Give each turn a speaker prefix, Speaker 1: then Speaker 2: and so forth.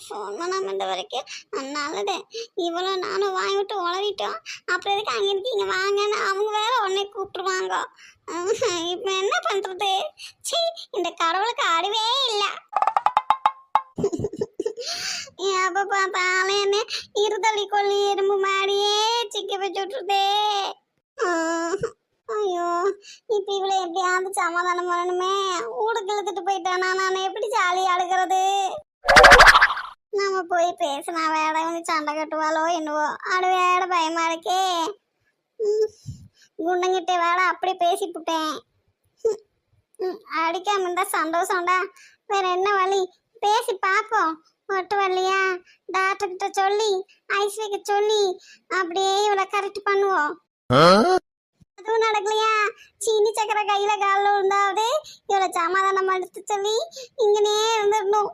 Speaker 1: Phone பண்ணாம இந்த வரைக்கும் நல்லதே. இவ்வளோ நானும் வாங்கி விட்டு உளறிட்டோம். அப்புறம் எதுக்கு அங்கே இருக்கு இங்கே வாங்கன்னு அவங்க வேற உடனே கூப்பிட்டுருவாங்க. இப்போ என்ன பண்ணுறது? சீ, இந்த கடவுளுக்கு அறிவே இல்லை. எப்போ பார்த்தாலும் என்ன இருதலி கொல்லி எறும்பு மாதிரியே சிக்க வச்சு விட்டுருதே. ஐயோ, இப்போ இவளை எப்படியாவது சமாதானம் பண்ணணுமே. ஊடுக்கு இழுத்துட்டு போயிட்டானா நான் எப்படி ஜாலி அழுகிறது? நம்ம போய் பேசினா வேட வந்து சண்டை கட்டுவாளோ என்னவோ, அது வேட பயமா இருக்கே. குண்டங்கிட்ட வேட அப்படி பேசிவிட்டேன். அடிக்காம இருந்தா சந்தோஷம்டா. வேற என்ன வழி? பேசி பார்ப்போம். ஒட்டு வரலையா டாக்டர் கிட்ட சொல்லி ஐஸ் வைக்க சொல்லி அப்படியே இவளை கரெக்ட் பண்ணுவோம். அதுவும் நடக்கலையா சீனி சக்கரை கையில காலில் இருந்தாவது இவளை சமாதானம் எடுத்து சொல்லி இங்கனே இருந்துடணும்.